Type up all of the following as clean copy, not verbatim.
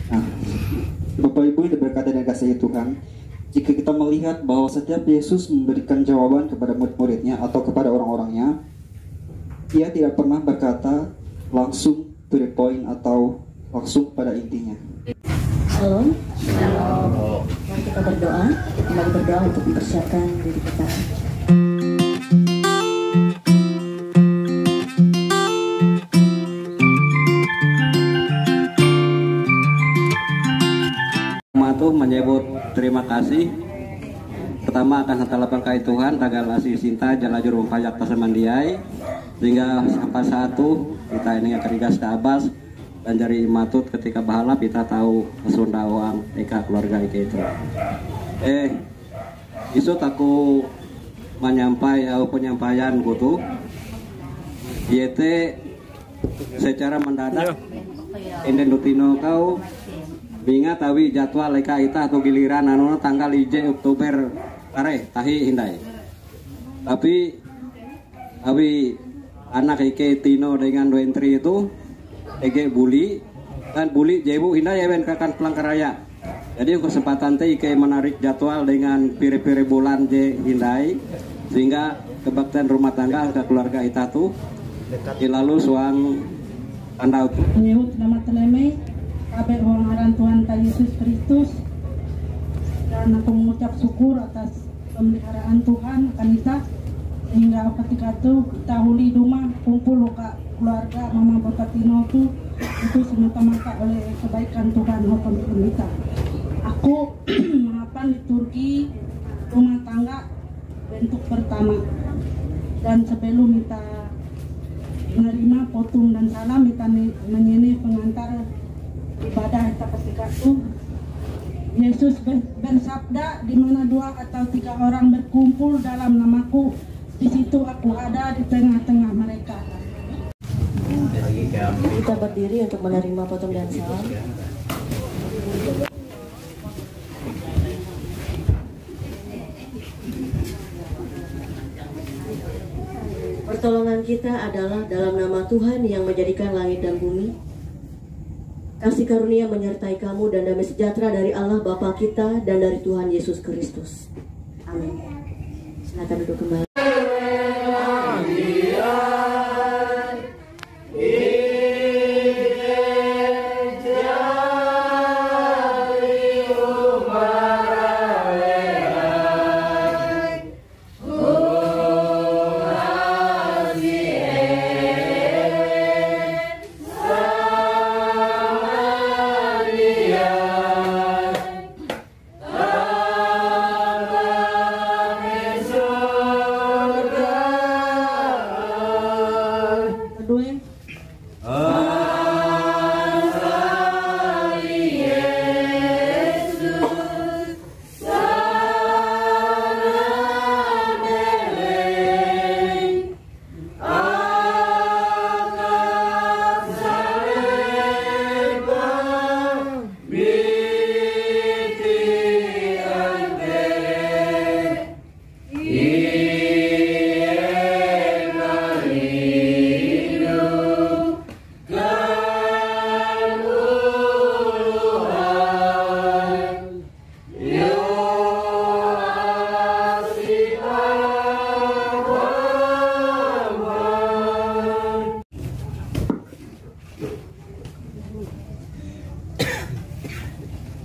Nah, Bapak Ibu yang diberkati dan kasih Tuhan, jika kita melihat bahwa setiap Yesus memberikan jawaban kepada murid-muridnya atau kepada orang-orangnya, Ia tidak pernah berkata langsung to the point atau langsung pada intinya. Shalom. Mari kita berdoa, kembali berdoa untuk mempersiapkan diri kita. Tuh menyebut terima kasih. Pertama akan hanta lapangkai Tuhan tagal asih sinta jalajur mempajak tasamandiai sehingga sampai satu kita ini akan digas abas dan jari matut ketika bahalap kita tahu Sunda uang eka keluarga ika itu. Isut aku penyampaian kutu yaitu secara mendadak inden dutino kau bingat tawi jadwal eka ita atau giliran anu tanggal 1 Oktober kare tahi hindai. Tapi anak ike Tino dengan Wentri itu ege buli kan buli jebu hindai ben kakan Pelangkaraya. Jadi kesempatan teh ike menarik jadwal dengan pire-pire bulan je hindai sehingga kebaktian rumah tangga ke keluarga ita tuh lalu suang tandau menyebut nama teleme kabeh orang Tuhan Yesus Kristus, dan aku mengucap syukur atas pemeliharaan Tuhan akan kita hingga ketika itu kita huli rumah kumpul keluarga Mama Bapak Tino itu semata-mata oleh kebaikan Tuhan hukum kita. Aku mengapan liturgi rumah tangga bentuk pertama, dan sebelum kita menerima potung dan salam kita menyini pengantar ibadah kita ketika itu Yesus bersabda, di mana 2 atau 3 orang berkumpul dalam namaku, di situ aku ada di tengah-tengah mereka. Kita berdiri untuk menerima potong dan salam. Pertolongan kita adalah dalam nama Tuhan yang menjadikan langit dan bumi. Kasih karunia menyertai kamu dan damai sejahtera dari Allah Bapa kita dan dari Tuhan Yesus Kristus. Amin. Silakan duduk kembali.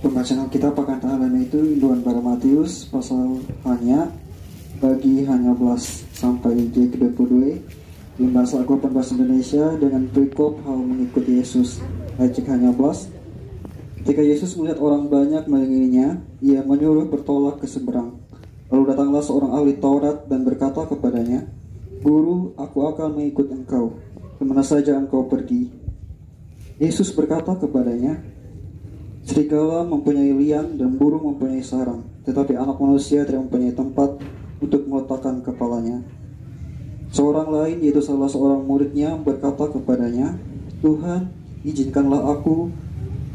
Pembacaan kita pekan tahanan itu Induan pada Matius pasal bagi hanya belas sampai J ke-22 di bahasa Al-Quran bahasa Indonesia dengan perikop hal mengikuti Yesus ayat hanya belas. Ketika Yesus melihat orang banyak mengingininya, ia menyuruh bertolak ke seberang. Lalu datanglah seorang ahli Taurat dan berkata kepadanya, "Guru, aku akan mengikut engkau kemana saja engkau pergi." Yesus berkata kepadanya, "Serigala mempunyai liang dan burung mempunyai sarang, tetapi anak manusia tidak mempunyai tempat untuk meletakkan kepalanya." Seorang lain, yaitu salah seorang muridnya, berkata kepadanya, "Tuhan, izinkanlah aku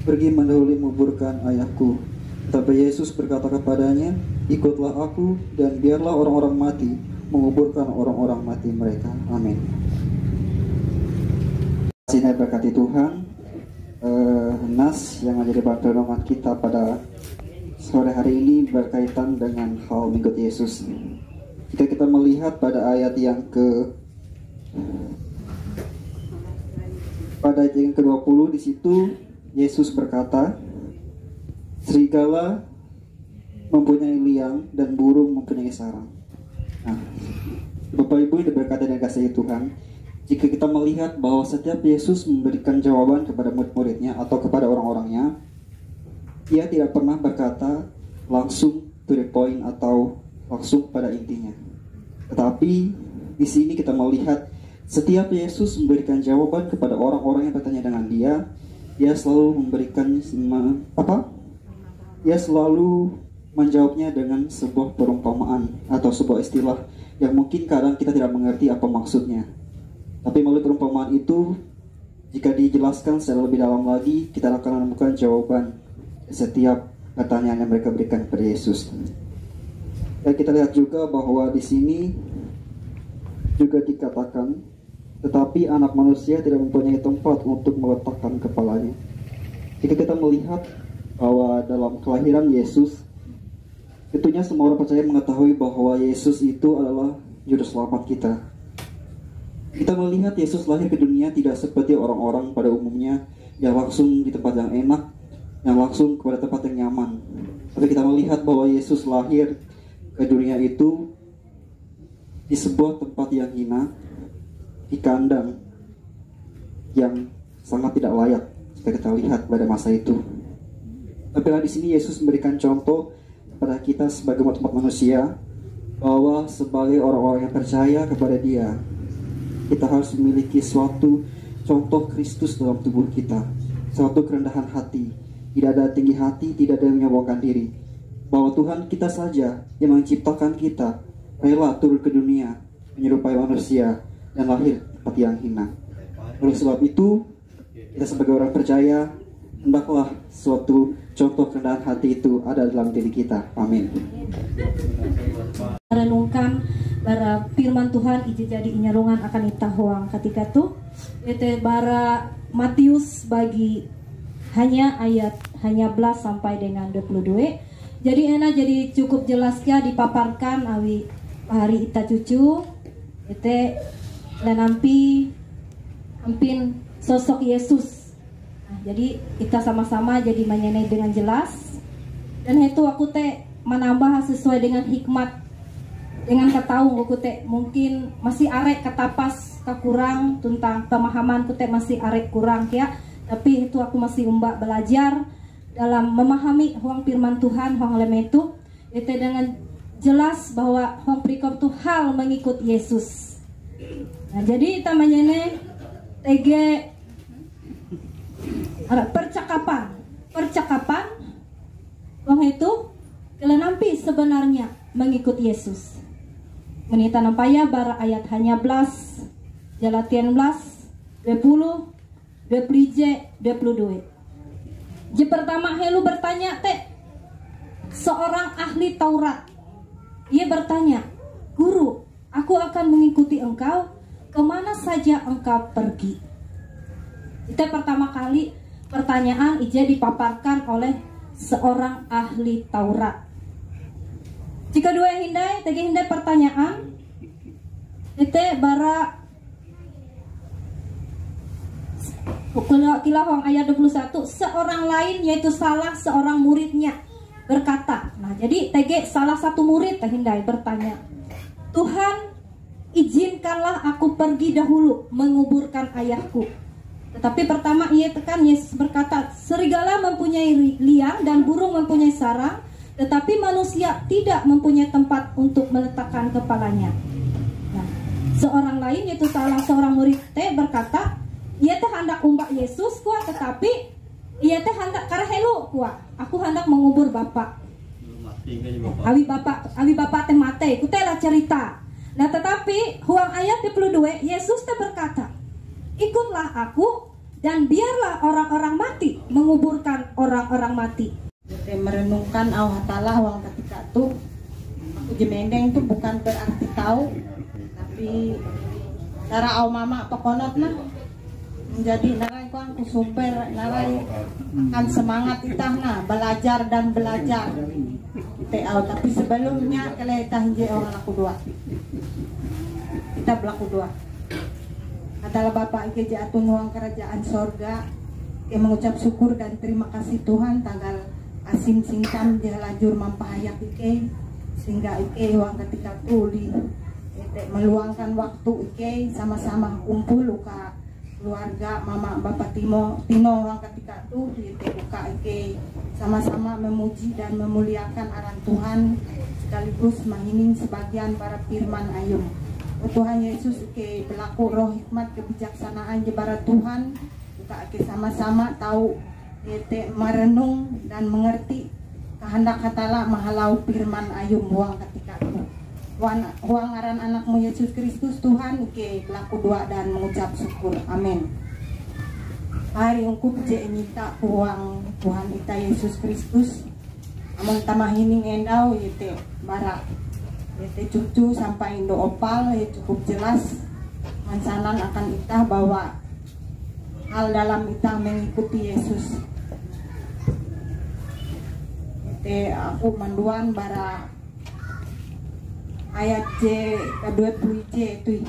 pergi mendahului menguburkan ayahku." Tapi Yesus berkata kepadanya, "Ikutlah aku dan biarlah orang-orang mati menguburkan orang-orang mati mereka." Amin. Sinar berkati Tuhan. nas yang menjadi bahan renungan kita pada sore hari ini berkaitan dengan hal mengikut Yesus. Jika kita melihat pada ayat yang ke-20 di situ Yesus berkata, serigala mempunyai liang dan burung mempunyai sarang. Nah, Bapak Ibu yang diberkati dan kasih Tuhan, jika kita melihat bahwa setiap Yesus memberikan jawaban kepada murid-muridnya atau kepada orang-orangnya, Ia tidak pernah berkata langsung to the point atau langsung pada intinya. Tetapi di sini kita melihat setiap Yesus memberikan jawaban kepada orang-orang yang bertanya dengan Dia selalu memberikan Dia selalu menjawabnya dengan sebuah perumpamaan atau sebuah istilah yang mungkin kadang kita tidak mengerti apa maksudnya. Tapi melalui perumpamaan itu, jika dijelaskan secara lebih dalam lagi, kita akan menemukan jawaban setiap pertanyaan yang mereka berikan kepada Yesus. Dan kita lihat juga bahwa di sini juga dikatakan, tetapi anak manusia tidak mempunyai tempat untuk meletakkan kepalanya. Jika kita melihat bahwa dalam kelahiran Yesus, tentunya semua orang percaya mengetahui bahwa Yesus itu adalah juru selamat kita. Kita melihat Yesus lahir ke dunia tidak seperti orang-orang pada umumnya yang langsung di tempat yang enak, yang langsung kepada tempat yang nyaman. Tapi kita melihat bahwa Yesus lahir ke dunia itu di sebuah tempat yang hina, di kandang yang sangat tidak layak jika kita lihat pada masa itu. Tapi di sini Yesus memberikan contoh kepada kita sebagai umat manusia bahwa sebagai orang-orang yang percaya kepada Dia, kita harus memiliki suatu contoh Kristus dalam tubuh kita, suatu kerendahan hati, tidak ada tinggi hati, tidak ada yang menyombongkan diri, bahwa Tuhan kita saja yang menciptakan kita rela turun ke dunia menyerupai manusia dan lahir seperti yang hina. Oleh sebab itu, kita sebagai orang percaya hendaklah suatu contoh kerendahan hati itu ada dalam diri kita. Amin. Renungkan bara firman Tuhan ije jadi inyarungan akan ita huang ketika tu ete bara Matius bagi hanya ayat hanya belas sampai dengan 22. Jadi jadi cukup jelas ya dipaparkan awi hari ita cucu ete lenampi ampin sosok Yesus. Nah, jadi kita sama-sama jadi menyenai dengan jelas, dan itu aku menambah sesuai dengan hikmat. Dengan ketahu aku mungkin masih arek katapas kekurang tentang pemahaman masih arek kurang ya, tapi itu aku masih belajar dalam memahami huang firman Tuhan huang lem itu dengan jelas bahwa huang prikop itu hal mengikut Yesus. Nah, jadi kita menyene percakapan huang itu kalian nampi sebenarnya mengikut Yesus. Menita nampaya bara ayat hanya belas Jalatian 11 20 22. Je pertama helu bertanya seorang ahli Taurat. Ia bertanya, "Guru, aku akan mengikuti engkau kemana saja engkau pergi." Itu pertama kali pertanyaan ija dipaparkan oleh seorang ahli Taurat. Jika dua hindai pertanyaan itu bara kilahong ayat 21, seorang lain yaitu salah seorang muridnya berkata. Nah, jadi salah satu murid hindai bertanya, "Tuhan, izinkanlah aku pergi dahulu menguburkan ayahku." Tetapi pertama Yesus berkata, serigala mempunyai liang dan burung mempunyai sarang, tetapi manusia tidak mempunyai tempat untuk meletakkan kepalanya. Nah, seorang lain yaitu salah seorang murid berkata, ia hendak umbak Yesus kuat, tetapi ia hendak karahelu kuat. Aku hendak mengubur bapak. Abi bapak mate. Kutela cerita. Nah, tetapi huang ayat 22 Yesus berkata, "Ikutlah aku dan biarlah orang-orang mati menguburkan orang-orang mati." Merenungkan Allah Ta'ala wang ketika tuh aku jemendeng tuh bukan berarti tahu, tapi cara au mama apa konotna menjadi narai kuang sumber narai akan semangat itah nah belajar dan belajar TAU. Tapi sebelumnya kalau kita hinji orang laku dua, kita berlaku dua adalah Bapak Ike Jatun Uang Kerajaan Sorga yang mengucap syukur dan terima kasih Tuhan tanggal asim singkam dia lajur mampahayak Ike sehingga Ike uang ketika tuli meluangkan waktu Ike sama-sama kumpul luka keluarga Mama Bapak Tino uang ketika itu buka Ike sama-sama memuji dan memuliakan aran Tuhan sekaligus mengining sebagian para firman ayum. Tuhan Yesus ke berlaku roh hikmat kebijaksanaan jebara Tuhan buka ke sama-sama tahu merenung dan mengerti kehendak hatala mahalau firman ayum uang ketika itu uang aran anakmu Yesus Kristus Tuhan ke berlaku doa dan mengucap syukur amin. Hari ungkup je nyita uang Tuhan kita Yesus Kristus amun tamahining endau yete bara yaitu cucu sampai Indo Opal ya cukup jelas mansanan akan itah bahwa hal dalam itah mengikuti Yesus. Aku manduan bara ayat J kedua J itu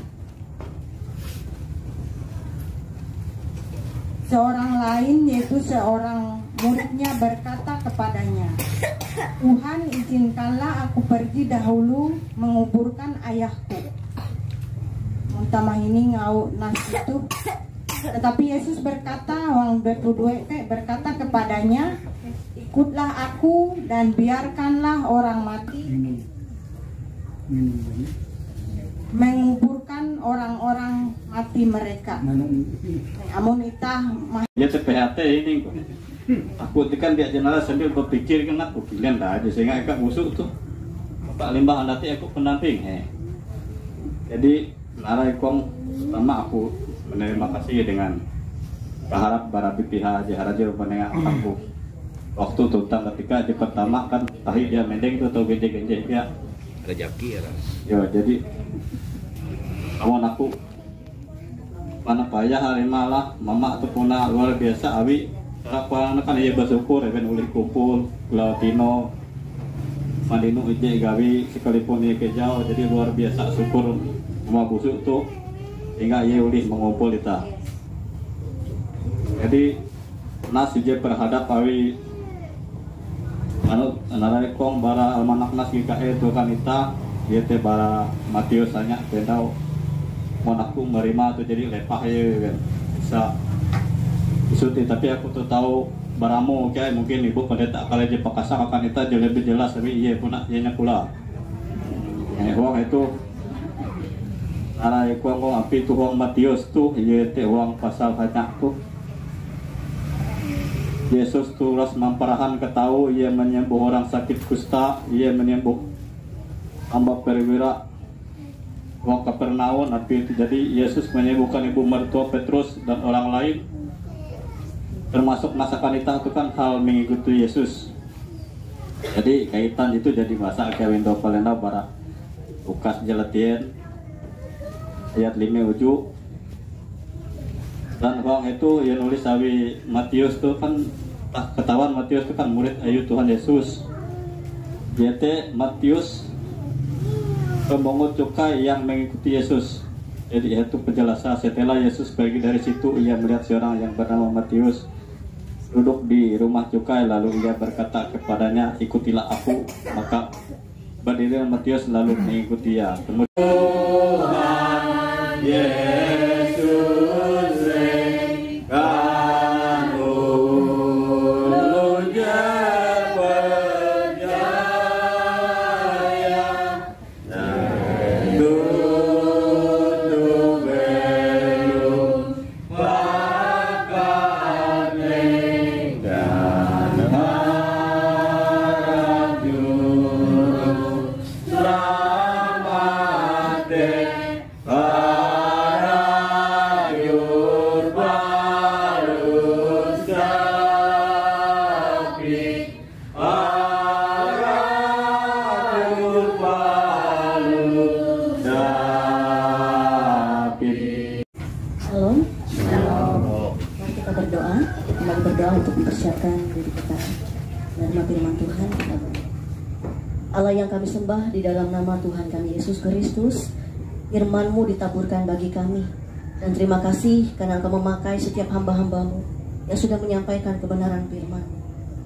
seorang lain yaitu seorang muridnya berkata kepadanya, Tuhan izinkanlah aku pergi dahulu menguburkan ayahku. Muntamah ini ngau nas itu. Tetapi Yesus berkata, Wang 22 berkata kepadanya, ikutlah aku dan biarkanlah orang mati menguburkan orang-orang mati mereka. Amun itah ya TPHT ini kok. Aku tekan dia jenazah sambil berpikir kan aku pilihan dah aja sehingga agak busuk tuh. Pak limbah nanti aku pendamping. Jadi narai kong pertama aku menerima kasih dengan berharap bara pihak jaharaja menengah aku. Waktu tentang ketika di pertama kan tahi dia mendeng tuh atau genje-genje ya. Rezeki ya. Jadi awon aku mana payah hari malah mama tuh punah luar biasa awi anak kan iya bersyukur ya kan ulih kumpul Latino Madinu ije gawi sekalipun iya kejauh jadi luar biasa syukur rumah busuk tuh hingga iya ulih mengumpul kita. Jadi nas ije berhadap awi anu narai kong bara almanak nas GKE itu kan ita dia teh bara Matius hanya tendau mau aku menerima tuh jadi lepah ya kan bisa isuti tapi aku tuh tahu baramu kayak mungkin ibu pendeta kalau aja pakasa akan itu jauh lebih jelas tapi iya pun iya pula uang itu narai kong api tuh uang Matius tuh iya teh uang pasal banyak tuh Yesus terus memperahan ketahu ia menyembuh orang sakit kusta ia menyembuh hamba perwira uang Kapernaum tapi itu jadi Yesus menyembuhkan ibu mertua Petrus dan orang lain termasuk masakan kita itu kan hal mengikuti Yesus. Jadi kaitan itu jadi masa kawin do palena bara Lukas jelatien ayat 5 uju dan uang itu yang nulis sawi Matius itu kan ketahuan Matius itu kan murid ayu Tuhan Yesus. Yaitu Matius pemungut cukai yang mengikuti Yesus. Jadi itu penjelasan setelah Yesus pergi dari situ ia melihat seorang yang bernama Matius duduk di rumah cukai lalu ia berkata kepadanya ikutilah aku maka berdiri Matius lalu mengikuti dia. Kemudian Tuhan Yesus Selamat Kita menerima firman Tuhan. Allah yang kami sembah, di dalam nama Tuhan kami Yesus Kristus, firman-Mu ditaburkan bagi kami. Dan terima kasih karena Engkau memakai setiap hamba-hamba-Mu yang sudah menyampaikan kebenaran firman.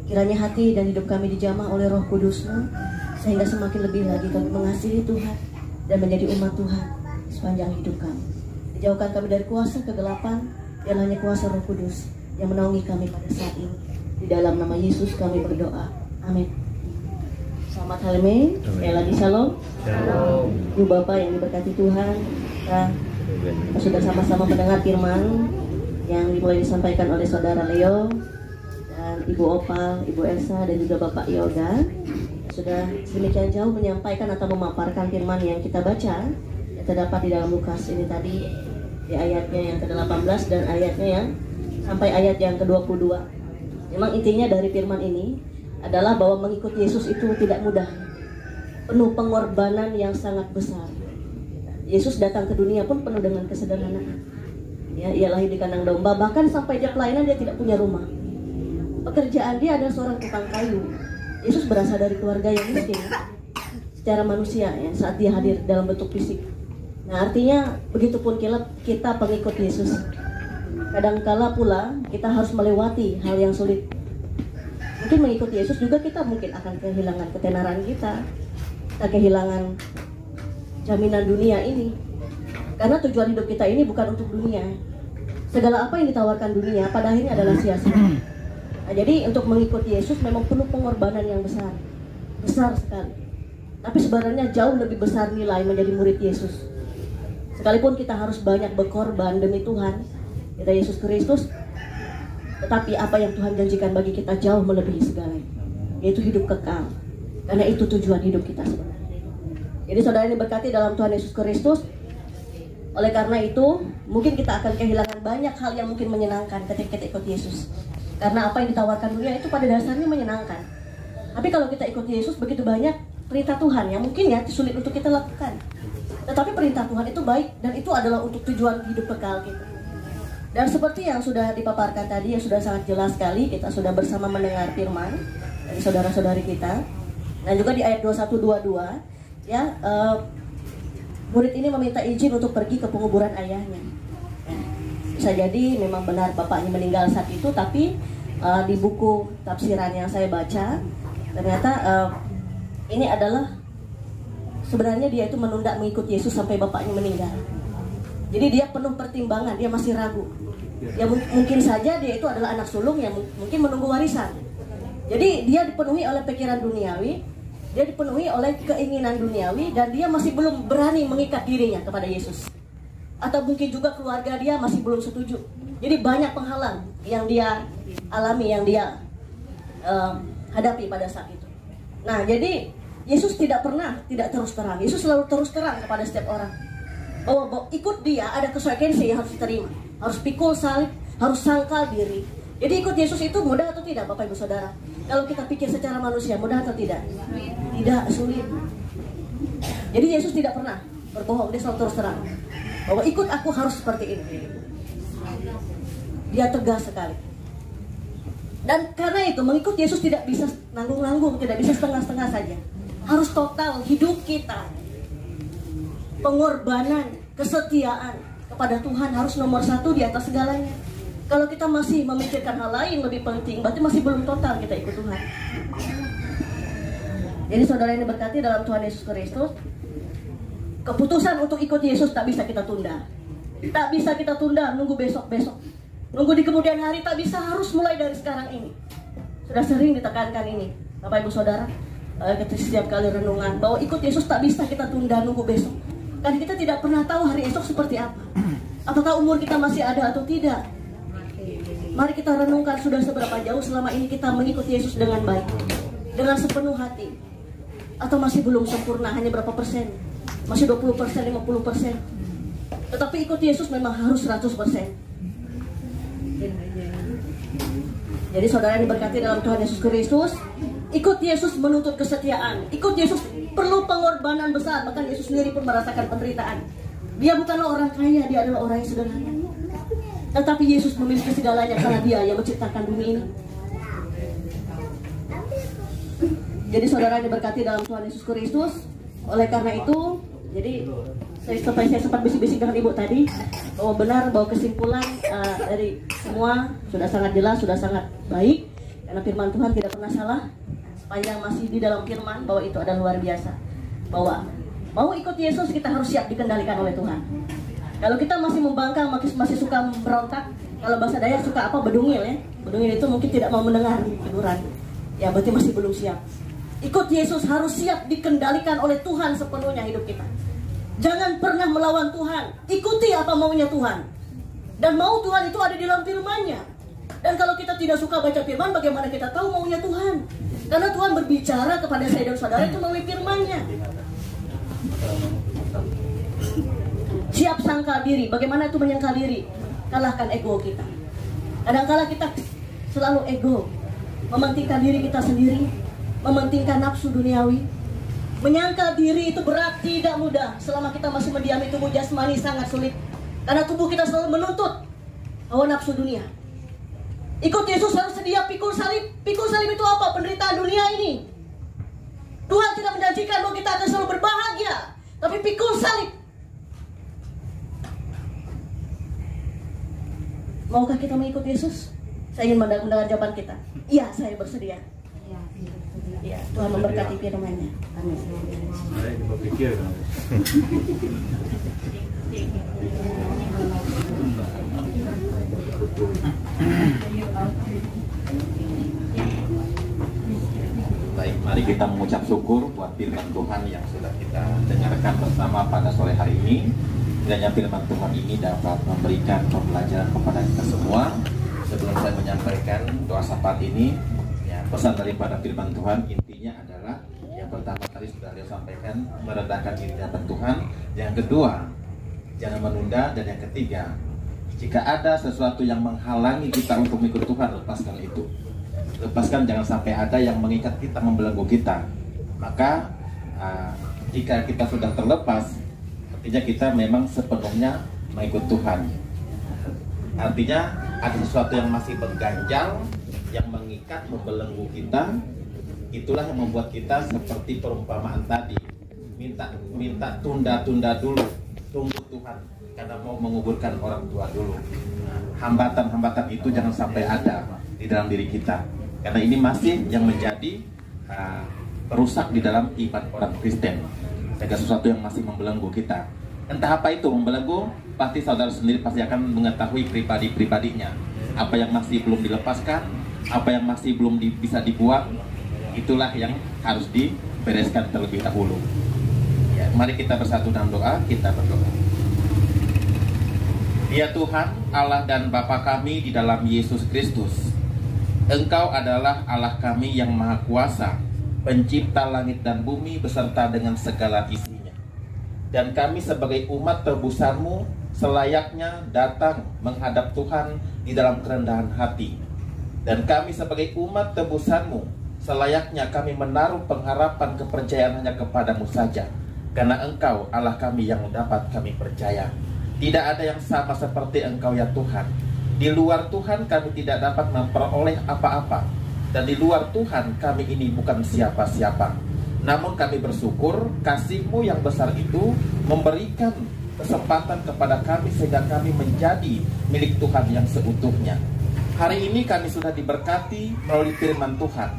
Kiranya hati dan hidup kami dijamah oleh Roh Kudus-Mu, sehingga semakin lebih lagi kami mengasihi Tuhan dan menjadi umat Tuhan sepanjang hidup kami. Dijauhkan kami dari kuasa kegelapan, dan hanya kuasa Roh Kudus yang menaungi kami pada saat ini. Di dalam nama Yesus kami berdoa. Amin. Selamat Halme, sekali lagi shalom. Ibu Bapak yang diberkati Tuhan, kita sudah sama-sama mendengar firman yang dimulai disampaikan oleh Saudara Leo dan Ibu Opal, Ibu Elsa, dan juga Bapak Yoga. Sudah sedemikian jauh menyampaikan atau memaparkan firman yang kita baca yang terdapat di dalam Lukas ini tadi, di ayatnya yang ke-18 dan ayatnya yang sampai ayat yang ke-22. Memang intinya dari firman ini adalah bahwa mengikut Yesus itu tidak mudah, penuh pengorbanan yang sangat besar. Yesus datang ke dunia pun penuh dengan kesederhanaan. Ya, ia lahir di kandang domba, bahkan sampai dia pelayanan dia tidak punya rumah. Pekerjaan dia adalah seorang tukang kayu. Yesus berasal dari keluarga yang miskin secara manusia ya, saat dia hadir dalam bentuk fisik. Nah, artinya begitupun kita pengikut Yesus. Kadangkala pula kita harus melewati hal yang sulit. Mungkin mengikuti Yesus juga kita mungkin akan kehilangan ketenaran kita kehilangan jaminan dunia ini. Karena tujuan hidup kita ini bukan untuk dunia. Segala apa yang ditawarkan dunia pada akhirnya adalah sia-sia. Nah, jadi untuk mengikuti Yesus memang perlu pengorbanan yang besar. Besar sekali. Tapi sebenarnya jauh lebih besar nilai menjadi murid Yesus. Sekalipun kita harus banyak berkorban demi Tuhan, kita Yesus Kristus, tetapi apa yang Tuhan janjikan bagi kita jauh melebihi segalanya, yaitu hidup kekal. Karena itu tujuan hidup kita sebenarnya. Jadi saudara yang diberkati dalam Tuhan Yesus Kristus, oleh karena itu mungkin kita akan kehilangan banyak hal yang mungkin menyenangkan ketika kita ikut Yesus. Karena apa yang ditawarkan dunia itu pada dasarnya menyenangkan. Tapi kalau kita ikut Yesus, begitu banyak perintah Tuhan yang mungkin ya sulit untuk kita lakukan. Tetapi perintah Tuhan itu baik, dan itu adalah untuk tujuan hidup kekal kita. Dan seperti yang sudah dipaparkan tadi, yang sudah sangat jelas sekali, kita sudah bersama mendengar firman dari saudara-saudari kita. Dan juga di ayat 21-22, ya, murid ini meminta izin untuk pergi ke penguburan ayahnya. Bisa jadi memang benar bapaknya meninggal saat itu, tapi di buku tafsiran yang saya baca, ternyata ini adalah sebenarnya dia itu menunda mengikut Yesus sampai bapaknya meninggal. Jadi dia penuh pertimbangan, dia masih ragu. Ya mungkin saja dia itu adalah anak sulung yang mungkin menunggu warisan. Jadi dia dipenuhi oleh pikiran duniawi, dia dipenuhi oleh keinginan duniawi, dan dia masih belum berani mengikat dirinya kepada Yesus. Atau mungkin juga keluarga dia masih belum setuju. Jadi banyak penghalang yang dia alami, yang dia hadapi pada saat itu. Nah, jadi Yesus tidak pernah tidak terus terang. Yesus selalu terus terang kepada setiap orang bahwa ikut dia ada konsekuensi yang harus diterima. Harus pikul salib, harus sangkal diri. Jadi ikut Yesus itu mudah atau tidak, Bapak Ibu Saudara? Kalau kita pikir secara manusia, mudah atau tidak? Tidak, sulit. Jadi Yesus tidak pernah berbohong, dia selalu terus terang bahwa ikut aku harus seperti ini. Dia tegas sekali. Dan karena itu mengikut Yesus tidak bisa nanggung-nanggung, tidak bisa setengah-setengah saja. Harus total hidup kita. Pengorbanan, kesetiaan kepada Tuhan harus nomor satu di atas segalanya. Kalau kita masih memikirkan hal lain lebih penting, berarti masih belum total kita ikut Tuhan. Jadi saudara yang diberkati dalam Tuhan Yesus Kristus, keputusan untuk ikut Yesus tak bisa kita tunda. Tak bisa kita tunda, nunggu besok-besok, nunggu di kemudian hari, tak bisa, harus mulai dari sekarang ini. Sudah sering ditekankan ini, Bapak Ibu Saudara, setiap kali renungan, bahwa ikut Yesus tak bisa kita tunda, nunggu besok. Karena kita tidak pernah tahu hari esok seperti apa. Apakah umur kita masih ada atau tidak. Mari kita renungkan sudah seberapa jauh selama ini kita mengikuti Yesus dengan baik, dengan sepenuh hati. Atau masih belum sempurna, hanya berapa persen, masih 20%, 50%. Tetapi ikut Yesus memang harus 100%. Jadi saudara yang diberkati dalam Tuhan Yesus Kristus, ikut Yesus menuntut kesetiaan. Ikut Yesus perlu pengorbanan besar. Bahkan Yesus sendiri pun merasakan penderitaan. Dia bukanlah orang kaya, dia adalah orang yang sederhana. Tetapi Yesus memiliki segalanya karena dia yang menciptakan bumi ini. Jadi saudara diberkati dalam Tuhan Yesus Kristus. Oleh karena itu, jadi saya sempat bisik-bisik dengan ibu tadi bahwa benar bahwa kesimpulan dari semua sudah sangat jelas, sudah sangat baik, karena firman Tuhan tidak pernah salah. Sepanjang masih di dalam firman bahwa itu adalah luar biasa, bahwa mau ikut Yesus kita harus siap dikendalikan oleh Tuhan. Kalau kita masih membangkang, masih suka berontak, kalau bahasa Dayak suka apa, bedungil ya. Bedungil itu mungkin tidak mau mendengar teguran. Ya berarti masih belum siap. Ikut Yesus harus siap dikendalikan oleh Tuhan sepenuhnya hidup kita. Jangan pernah melawan Tuhan. Ikuti apa maunya Tuhan. Dan mau Tuhan itu ada di dalam firman-Nya. Dan kalau kita tidak suka baca firman, bagaimana kita tahu maunya Tuhan? Karena Tuhan berbicara kepada saya dan saudara itu melalui firman-Nya. Siap sangkal diri. Bagaimana itu menyangkal diri? Kalahkan ego kita. Kadang-kala kita selalu ego, mementingkan diri kita sendiri, mementingkan nafsu duniawi. Menyangkal diri itu berat, tidak mudah. Selama kita masih mendiami tubuh jasmani sangat sulit. Karena tubuh kita selalu menuntut hawa nafsu dunia. Ikut Yesus harus sedia pikul salib. Pikul salib itu apa? Penderitaan dunia ini. Tuhan tidak menjanjikan bahwa kita akan selalu berbahagia, tapi pikul salib. Maukah kita mengikut Yesus? Saya ingin mendengar jawaban kita. Iya, saya bersedia. Ya, Tuhan memberkati firman-Nya. Amin. Baik, mari kita mengucap syukur buat firman Tuhan yang sudah kita dengarkan bersama pada sore hari ini. Kiranya firman Tuhan ini dapat memberikan pembelajaran kepada kita semua. Sebelum saya menyampaikan doa syafaat ini, pesan daripada firman Tuhan intinya adalah yang pertama tadi sudah dia sampaikan, merendahkan diri di hadapan Tuhan. Yang kedua, jangan menunda. Dan yang ketiga, jika ada sesuatu yang menghalangi kita untuk mengikut Tuhan, lepaskan itu. Lepaskan, jangan sampai ada yang mengikat kita, membelenggu kita. Maka jika kita sudah terlepas, artinya kita memang sepenuhnya mengikut Tuhan. Artinya ada sesuatu yang masih mengganjal, yang mengikat, membelenggu kita. Itulah yang membuat kita seperti perumpamaan tadi, minta tunda-tunda dulu, tunggu Tuhan, karena mau menguburkan orang tua dulu. Hambatan-hambatan itu jangan sampai ada di dalam diri kita, karena ini masih yang menjadi perusak di dalam iman orang Kristen. Ada sesuatu yang masih membelenggu kita. Entah apa itu membelenggu, pasti saudara sendiri pasti akan mengetahui pribadi-pribadinya. Apa yang masih belum dilepaskan, apa yang masih belum bisa dibuat, itulah yang harus dibereskan terlebih dahulu. Ya, mari kita bersatu dalam doa, kita berdoa. Ya Tuhan, Allah dan Bapa kami di dalam Yesus Kristus, Engkau adalah Allah kami yang Maha Kuasa, pencipta langit dan bumi beserta dengan segala isinya. Dan kami sebagai umat tebusan-Mu selayaknya datang menghadap Tuhan di dalam kerendahan hati. Dan kami sebagai umat tebusan-Mu selayaknya kami menaruh pengharapan kepercayaan hanya kepadamu saja, karena Engkau Allah kami yang dapat kami percaya. Tidak ada yang sama seperti Engkau ya Tuhan. Di luar Tuhan kami tidak dapat memperoleh apa-apa, dan di luar Tuhan kami ini bukan siapa-siapa. Namun kami bersyukur kasih-Mu yang besar itu memberikan kesempatan kepada kami sehingga kami menjadi milik Tuhan yang seutuhnya. Hari ini kami sudah diberkati melalui firman Tuhan.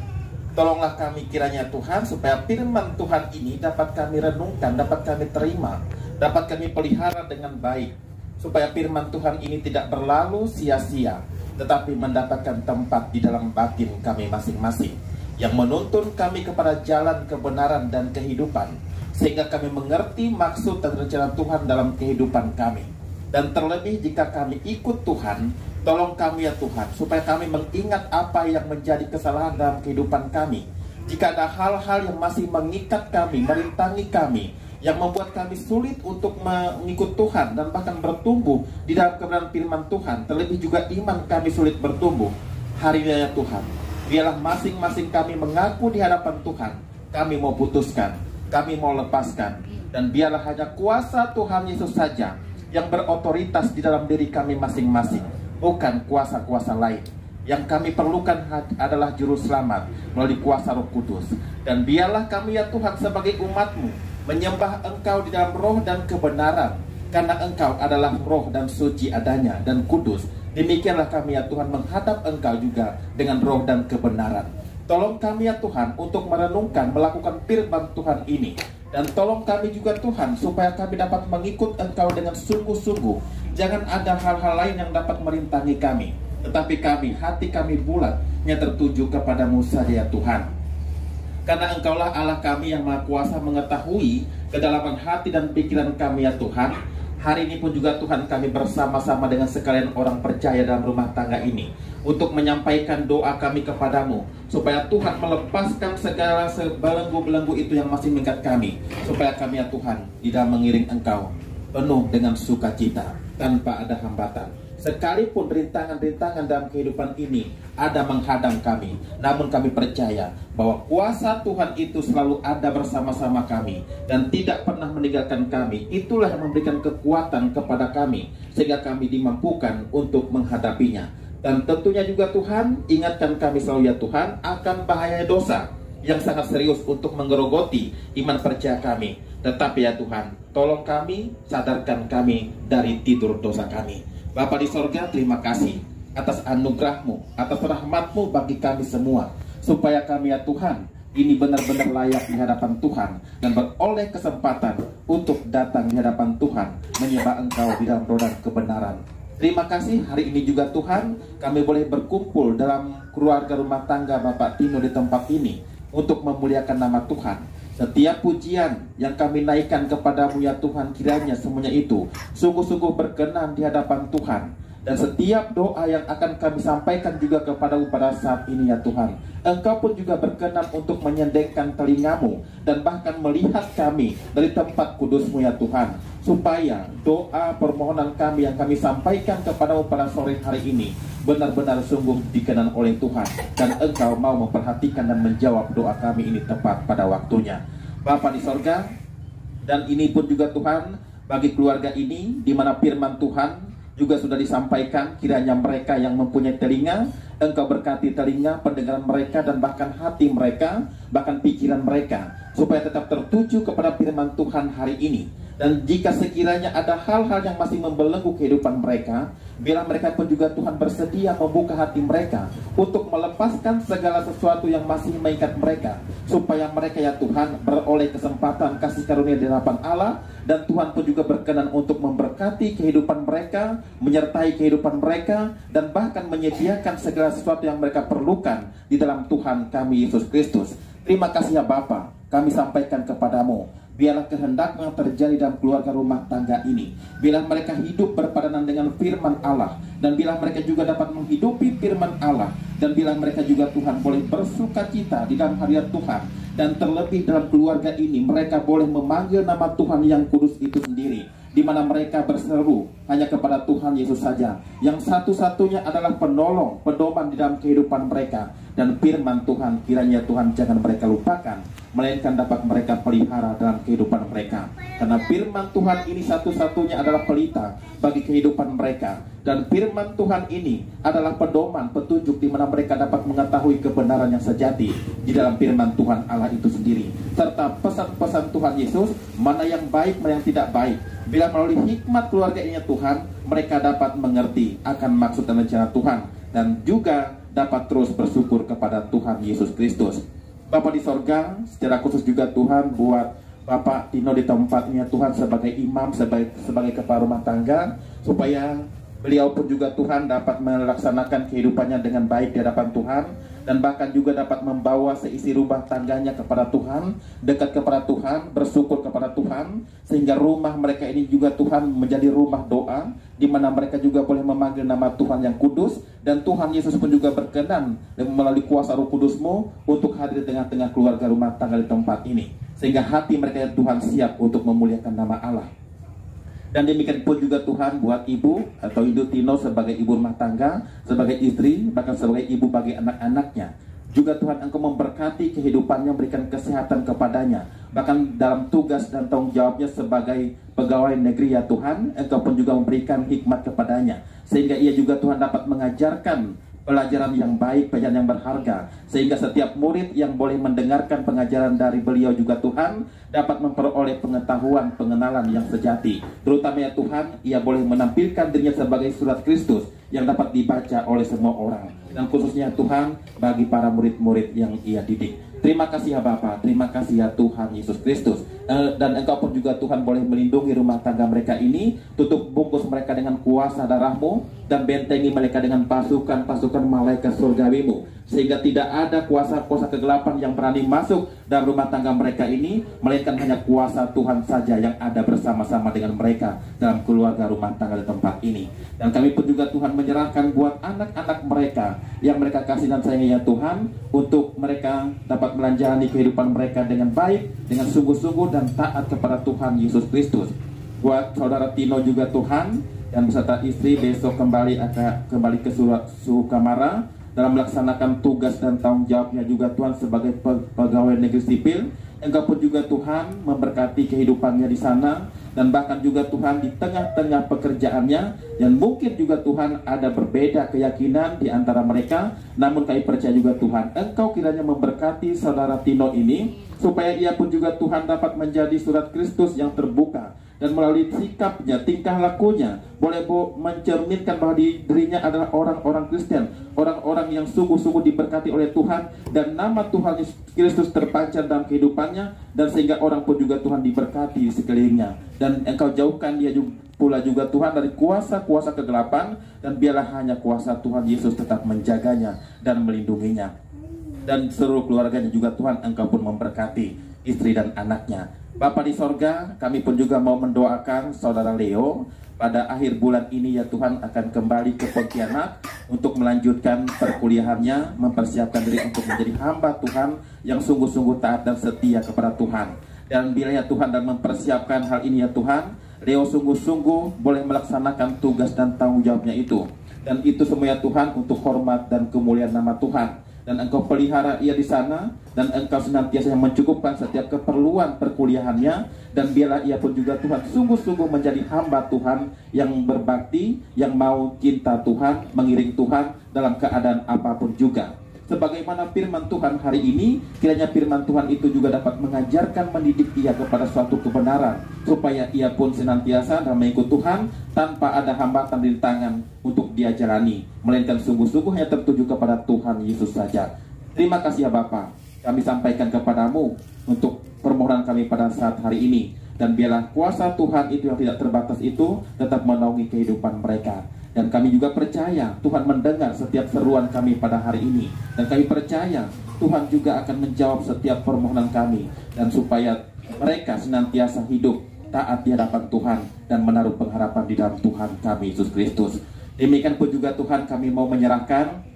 Tolonglah kami kiranya Tuhan, supaya firman Tuhan ini dapat kami renungkan, dapat kami terima, dapat kami pelihara dengan baik, supaya firman Tuhan ini tidak berlalu sia-sia, tetapi mendapatkan tempat di dalam batin kami masing-masing, yang menuntun kami kepada jalan kebenaran dan kehidupan, sehingga kami mengerti maksud dan rencana Tuhan dalam kehidupan kami. Dan terlebih jika kami ikut Tuhan, tolong kami ya Tuhan, supaya kami mengingat apa yang menjadi kesalahan dalam kehidupan kami. Jika ada hal-hal yang masih mengikat kami, merintangi kami, yang membuat kami sulit untuk mengikut Tuhan dan bahkan bertumbuh di dalam kebenaran firman Tuhan, terlebih juga iman kami sulit bertumbuh, hari ini ya Tuhan, biarlah masing-masing kami mengaku di hadapan Tuhan, kami mau putuskan, kami mau lepaskan, dan biarlah hanya kuasa Tuhan Yesus saja yang berotoritas di dalam diri kami masing-masing, bukan kuasa-kuasa lain. Yang kami perlukan adalah juru selamat melalui kuasa Roh Kudus. Dan biarlah kami ya Tuhan sebagai umat-Mu menyembah Engkau di dalam roh dan kebenaran, karena Engkau adalah roh dan suci adanya dan kudus. Demikianlah kami ya Tuhan menghadap Engkau juga dengan roh dan kebenaran. Tolong kami ya Tuhan untuk merenungkan, melakukan firman Tuhan ini. Dan tolong kami juga Tuhan supaya kami dapat mengikut Engkau dengan sungguh-sungguh. Jangan ada hal-hal lain yang dapat merintangi kami, tetapi hati kami bulat yang tertuju kepadamu saja ya Tuhan. Karena Engkaulah Allah kami yang Maha Kuasa mengetahui kedalaman hati dan pikiran kami ya Tuhan. Hari ini pun juga Tuhan kami bersama-sama dengan sekalian orang percaya dalam rumah tangga ini untuk menyampaikan doa kami kepadamu, supaya Tuhan melepaskan segala sebelenggu-belenggu itu yang masih mengikat kami, supaya kami ya Tuhan tidak mengiring Engkau penuh dengan sukacita tanpa ada hambatan. Sekalipun rintangan-rintangan dalam kehidupan ini ada menghadang kami, namun kami percaya bahwa kuasa Tuhan itu selalu ada bersama-sama kami dan tidak pernah meninggalkan kami. Itulah yang memberikan kekuatan kepada kami sehingga kami dimampukan untuk menghadapinya. Dan tentunya juga Tuhan, ingatkan kami selalu ya Tuhan akan bahaya dosa yang sangat serius untuk menggerogoti iman percaya kami. Tetapi ya Tuhan, tolong kami, sadarkan kami dari tidur dosa kami. Bapa di sorga, terima kasih atas anugerah-Mu, atas rahmat-Mu bagi kami semua, supaya kami ya Tuhan ini benar-benar layak di hadapan Tuhan dan beroleh kesempatan untuk datang di hadapan Tuhan, menyembah Engkau di dalam roh dan kebenaran. Terima kasih hari ini juga Tuhan, kami boleh berkumpul dalam keluarga rumah tangga Bapak Tino di tempat ini untuk memuliakan nama Tuhan. Setiap pujian yang kami naikkan kepadamu ya Tuhan, kiranya semuanya itu sungguh-sungguh berkenan di hadapan Tuhan. Dan setiap doa yang akan kami sampaikan juga kepadamu pada saat ini ya Tuhan, Engkau pun juga berkenan untuk menyendengkan telingamu dan bahkan melihat kami dari tempat kudus-Mu ya Tuhan, supaya doa permohonan kami yang kami sampaikan kepadamu pada sore hari ini benar-benar sungguh dikenan oleh Tuhan, dan Engkau mau memperhatikan dan menjawab doa kami ini tepat pada waktunya. Bapa di sorga, dan ini pun juga Tuhan bagi keluarga ini di mana firman Tuhan juga sudah disampaikan, kiranya mereka yang mempunyai telinga, Engkau berkati telinga, pendengaran mereka, dan bahkan hati mereka, bahkan pikiran mereka, supaya tetap tertuju kepada firman Tuhan hari ini. Dan jika sekiranya ada hal-hal yang masih membelenggu kehidupan mereka, biarlah mereka pun juga Tuhan bersedia membuka hati mereka untuk melepaskan segala sesuatu yang masih mengikat mereka, supaya mereka ya Tuhan beroleh kesempatan kasih karunia di hadapan Allah. Dan Tuhan pun juga berkenan untuk memberkati kehidupan mereka, menyertai kehidupan mereka, dan bahkan menyediakan segala sesuatu yang mereka perlukan di dalam Tuhan kami Yesus Kristus. Terima kasih ya Bapa, kami sampaikan kepadamu, biarlah kehendak-Mu yang terjadi dalam keluarga rumah tangga ini. Biarlah mereka hidup berpadanan dengan firman Allah, dan biarlah mereka juga dapat menghidupi firman Allah, dan biarlah mereka juga Tuhan boleh bersuka cita di dalam hadirat Tuhan. Dan terlebih dalam keluarga ini mereka boleh memanggil nama Tuhan yang kudus itu sendiri, di mana mereka berseru hanya kepada Tuhan Yesus saja, yang satu-satunya adalah penolong, pedoman di dalam kehidupan mereka. Dan firman Tuhan kiranya Tuhan jangan mereka lupakan, melainkan dapat mereka pelihara dalam kehidupan mereka. Karena firman Tuhan ini satu-satunya adalah pelita bagi kehidupan mereka. Dan firman Tuhan ini adalah pedoman, petunjuk di mana mereka dapat mengetahui kebenaran yang sejati di dalam firman Tuhan Allah itu sendiri, serta pesan-pesan Tuhan Yesus, mana yang baik, mana yang tidak baik. Bila melalui hikmat keluarga ini Tuhan, mereka dapat mengerti akan maksud dan rencana Tuhan, dan juga dapat terus bersyukur kepada Tuhan Yesus Kristus. Bapa di sorga, secara khusus juga Tuhan buat Bapak Tino di tempatnya Tuhan sebagai imam, sebagai kepala rumah tangga, supaya beliau pun juga Tuhan dapat melaksanakan kehidupannya dengan baik di hadapan Tuhan, dan bahkan juga dapat membawa seisi rumah tangganya kepada Tuhan, dekat kepada Tuhan, bersyukur kepada Tuhan, sehingga rumah mereka ini juga Tuhan menjadi rumah doa, di mana mereka juga boleh memanggil nama Tuhan yang kudus. Dan Tuhan Yesus pun juga berkenan dan melalui kuasa Roh Kudus-Mu untuk hadir di tengah-tengah keluarga rumah tangga di tempat ini, sehingga hati mereka Tuhan siap untuk memuliakan nama Allah. Dan demikian pun juga Tuhan buat ibu atau Ibu Tino sebagai ibu rumah tangga, sebagai istri, bahkan sebagai ibu bagi anak-anaknya. Juga Tuhan Engkau memberkati kehidupannya, berikan kesehatan kepadanya, bahkan dalam tugas dan tanggung jawabnya sebagai pegawai negeri ya Tuhan, Engkau pun juga memberikan hikmat kepadanya, sehingga ia juga Tuhan dapat mengajarkan pelajaran yang baik, pelajaran yang berharga, sehingga setiap murid yang boleh mendengarkan pengajaran dari beliau juga Tuhan dapat memperoleh pengetahuan, pengenalan yang sejati. Terutama ya Tuhan, ia boleh menampilkan dirinya sebagai surat Kristus yang dapat dibaca oleh semua orang, dan khususnya Tuhan bagi para murid-murid yang ia didik. Terima kasih ya Bapa, terima kasih ya Tuhan Yesus Kristus. Dan Engkau pun juga Tuhan boleh melindungi rumah tangga mereka ini, tutup bungkus mereka dengan kuasa darah-Mu, dan bentengi mereka dengan pasukan-pasukan malaikat surgawi-Mu, sehingga tidak ada kuasa-kuasa kegelapan yang berani masuk dalam rumah tangga mereka ini, melainkan hanya kuasa Tuhan saja yang ada bersama-sama dengan mereka dalam keluarga rumah tangga di tempat ini. Dan kami pun juga Tuhan menyerahkan buat anak-anak mereka yang mereka kasih dan sayangi ya Tuhan, untuk mereka dapat menjalani kehidupan mereka dengan baik, dengan sungguh-sungguh dan taat kepada Tuhan Yesus Kristus. Buat saudara Tino juga Tuhan, dan beserta istri besok kembali ke Sukamara dalam melaksanakan tugas dan tanggung jawabnya juga Tuhan sebagai pegawai negeri sipil. Engkau pun juga Tuhan memberkati kehidupannya di sana, dan bahkan juga Tuhan di tengah-tengah pekerjaannya, dan mungkin juga Tuhan ada berbeda keyakinan di antara mereka, namun kami percaya juga Tuhan Engkau kiranya memberkati saudara Tino ini, supaya ia pun juga Tuhan dapat menjadi surat Kristus yang terbuka, dan melalui sikapnya, tingkah lakunya boleh mencerminkan bahwa dirinya adalah orang-orang Kristen, orang-orang yang sungguh-sungguh diberkati oleh Tuhan, dan nama Tuhan Yesus Kristus terpancar dalam kehidupannya, dan sehingga orang pun juga Tuhan diberkati di sekelilingnya. Dan Engkau jauhkan dia pula juga Tuhan dari kuasa-kuasa kegelapan, dan biarlah hanya kuasa Tuhan Yesus tetap menjaganya dan melindunginya. Dan seluruh keluarganya juga Tuhan Engkau pun memberkati istri dan anaknya. Bapa di sorga, kami pun juga mau mendoakan saudara Leo pada akhir bulan ini ya Tuhan akan kembali ke Pontianak untuk melanjutkan perkuliahannya, mempersiapkan diri untuk menjadi hamba Tuhan yang sungguh-sungguh taat dan setia kepada Tuhan. Dan bila ya Tuhan dan mempersiapkan hal ini ya Tuhan, Leo sungguh-sungguh boleh melaksanakan tugas dan tanggung jawabnya itu. Dan itu semua ya Tuhan untuk hormat dan kemuliaan nama Tuhan. Dan Engkau pelihara ia di sana, dan Engkau senantiasa yang mencukupkan setiap keperluan perkuliahannya, dan biarlah ia pun juga Tuhan sungguh-sungguh menjadi hamba Tuhan yang berbakti, yang mau cinta Tuhan, mengiring Tuhan dalam keadaan apapun juga. Sebagaimana firman Tuhan hari ini, kiranya firman Tuhan itu juga dapat mengajarkan, mendidik ia kepada suatu kebenaran, supaya ia pun senantiasa dalam mengikut Tuhan tanpa ada hambatan di tangan untuk dia jalani, melainkan sungguh-sungguh hanya tertuju kepada Tuhan Yesus saja. Terima kasih ya Bapa, kami sampaikan kepadamu untuk permohonan kami pada saat hari ini, dan biarlah kuasa Tuhan itu yang tidak terbatas itu tetap menaungi kehidupan mereka. Dan kami juga percaya Tuhan mendengar setiap seruan kami pada hari ini, dan kami percaya Tuhan juga akan menjawab setiap permohonan kami, dan supaya mereka senantiasa hidup taat di hadapan Tuhan dan menaruh pengharapan di dalam Tuhan kami Yesus Kristus. Demikian pun juga Tuhan kami mau menyerahkan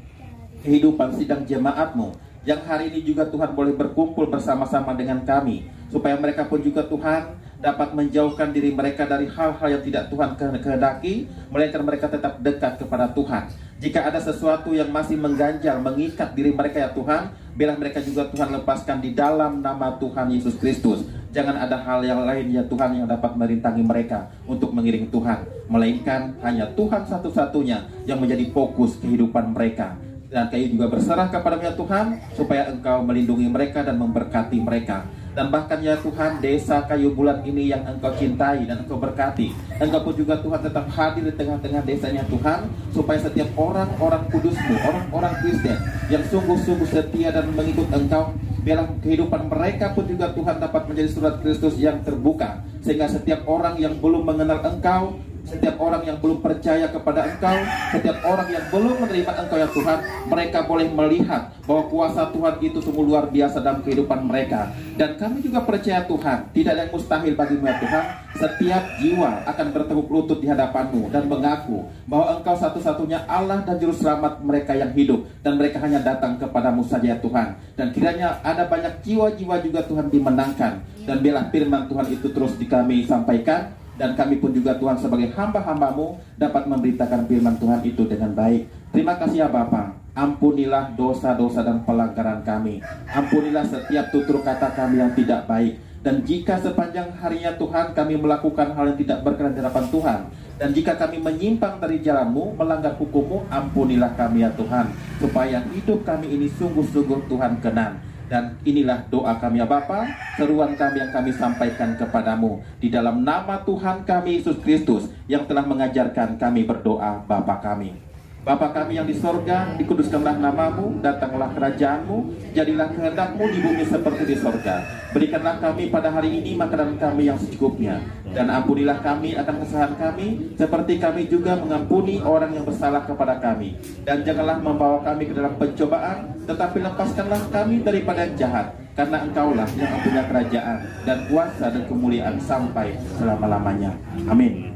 kehidupan sidang jemaat-Mu yang hari ini juga Tuhan boleh berkumpul bersama-sama dengan kami, supaya mereka pun juga Tuhan dapat menjauhkan diri mereka dari hal-hal yang tidak Tuhan kehendaki, melainkan mereka tetap dekat kepada Tuhan. Jika ada sesuatu yang masih mengganjal, mengikat diri mereka ya Tuhan, biarlah mereka juga Tuhan lepaskan di dalam nama Tuhan Yesus Kristus. Jangan ada hal yang lain ya Tuhan yang dapat merintangi mereka untuk mengiring Tuhan, melainkan hanya Tuhan satu-satunya yang menjadi fokus kehidupan mereka. Dan kami juga berserah kepada ya Tuhan, supaya Engkau melindungi mereka dan memberkati mereka. Dan bahkan ya Tuhan, desa Kayu Bulan ini yang Engkau cintai dan Engkau berkati, Engkau pun juga Tuhan tetap hadir di tengah-tengah desanya Tuhan, supaya setiap orang-orang kudus-Mu, orang-orang Kristen yang sungguh-sungguh setia dan mengikut Engkau, biarlah kehidupan mereka pun juga Tuhan dapat menjadi surat Kristus yang terbuka, sehingga setiap orang yang belum mengenal Engkau, setiap orang yang belum percaya kepada Engkau, setiap orang yang belum menerima Engkau ya Tuhan, mereka boleh melihat bahwa kuasa Tuhan itu sungguh luar biasa dalam kehidupan mereka. Dan kami juga percaya Tuhan, tidak ada yang mustahil bagi-Mu ya Tuhan. Setiap jiwa akan bertekuk lutut di hadapan-Mu dan mengaku bahwa Engkau satu-satunya Allah dan Juru Selamat mereka yang hidup, dan mereka hanya datang kepada-Mu saja ya Tuhan. Dan kiranya ada banyak jiwa-jiwa juga Tuhan dimenangkan, dan biarlah firman Tuhan itu terus kami sampaikan, dan kami pun juga Tuhan sebagai hamba-hamba-Mu dapat memberitakan firman Tuhan itu dengan baik. Terima kasih ya Bapa. Ampunilah dosa-dosa dan pelanggaran kami. Ampunilah setiap tutur kata kami yang tidak baik. Dan jika sepanjang harinya Tuhan kami melakukan hal yang tidak berkenan di hadapan Tuhan, dan jika kami menyimpang dari jalan-Mu, melanggar hukum-Mu, ampunilah kami ya Tuhan, supaya hidup kami ini sungguh-sungguh Tuhan kenan. Dan inilah doa kami ya Bapa, seruan kami yang kami sampaikan kepadamu di dalam nama Tuhan kami Yesus Kristus yang telah mengajarkan kami berdoa Bapa kami. Bapa kami yang di sorga, dikuduskanlah namamu, datanglah kerajaanmu, jadilah kehendak-Mu di bumi seperti di sorga. Berikanlah kami pada hari ini makanan kami yang secukupnya, dan ampunilah kami akan kesalahan kami, seperti kami juga mengampuni orang yang bersalah kepada kami. Dan janganlah membawa kami ke dalam pencobaan, tetapi lepaskanlah kami daripada yang jahat, karena Engkaulah yang mempunyai kerajaan, dan kuasa dan kemuliaan sampai selama-lamanya. Amin.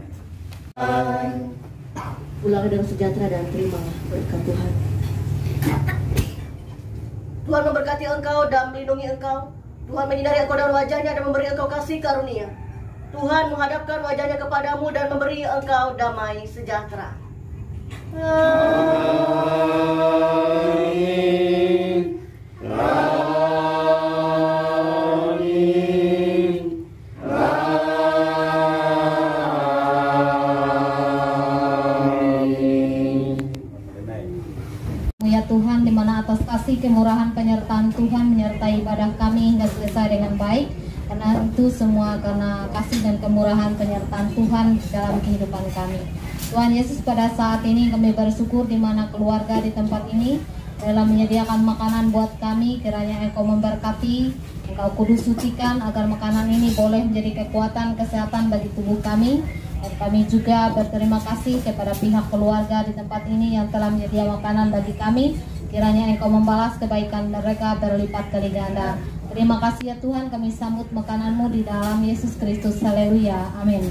Pulang dengan sejahtera dan terimalah berkat Tuhan. Tuhan memberkati engkau dan melindungi engkau. Tuhan menyinari engkau dengan wajahnya dan memberi engkau kasih karunia. Tuhan menghadapkan wajahnya kepadamu dan memberi engkau damai sejahtera. Amin. Tuhan, di mana atas kasih, kemurahan, penyertaan Tuhan menyertai ibadah kami hingga selesai dengan baik. Karena itu semua karena kasih dan kemurahan penyertaan Tuhan dalam kehidupan kami. Tuhan Yesus, pada saat ini kami bersyukur di mana keluarga di tempat ini dalam menyediakan makanan buat kami. Kiranya Engkau memberkati, Engkau kudus sucikan agar makanan ini boleh menjadi kekuatan kesehatan bagi tubuh kami. Dan kami juga berterima kasih kepada pihak keluarga di tempat ini yang telah menyedia makanan bagi kami. Kiranya Engkau membalas kebaikan mereka berlipat kali ganda. Terima kasih ya Tuhan, kami sambut makanan-Mu di dalam Yesus Kristus. Haleluya. Amin.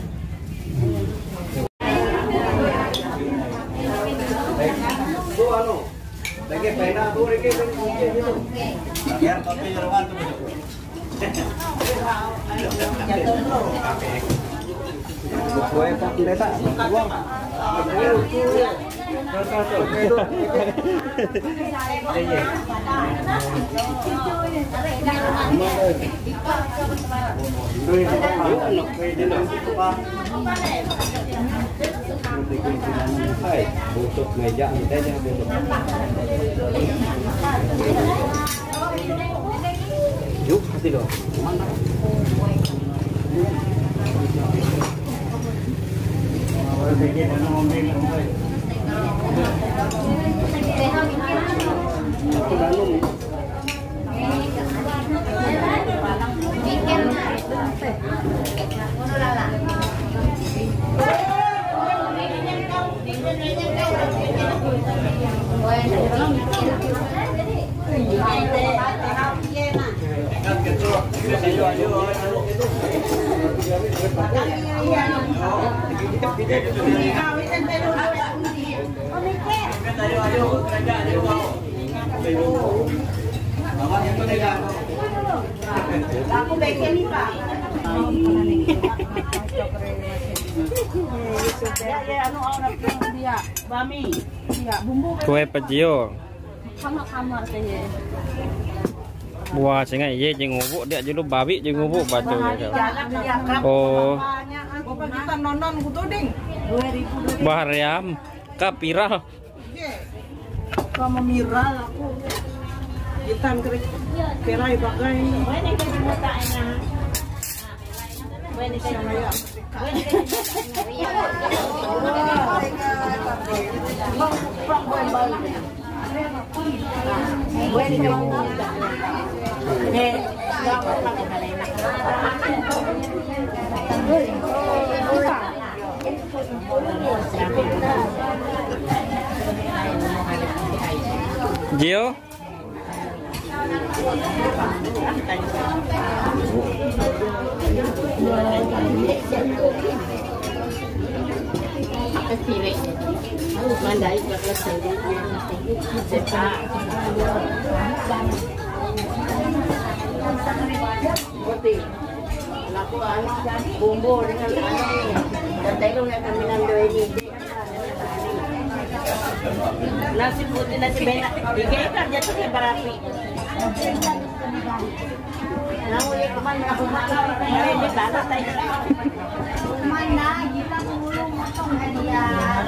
Kue pejio. Buah cengai ye jeung ngubuk dia jeung babi jeung ngubuk batu. Oh. Kita nonton kudu ding. 2000. Bahariam ka viral. Sama miral aku. Hitam kering. Perai bagai. Gio. Bumbu dengan dan telur yang kami nando ini. Nasi putih, nasi benak, 3 ekor jatuh ke barapi. Mana kita mengulung motong hadiah.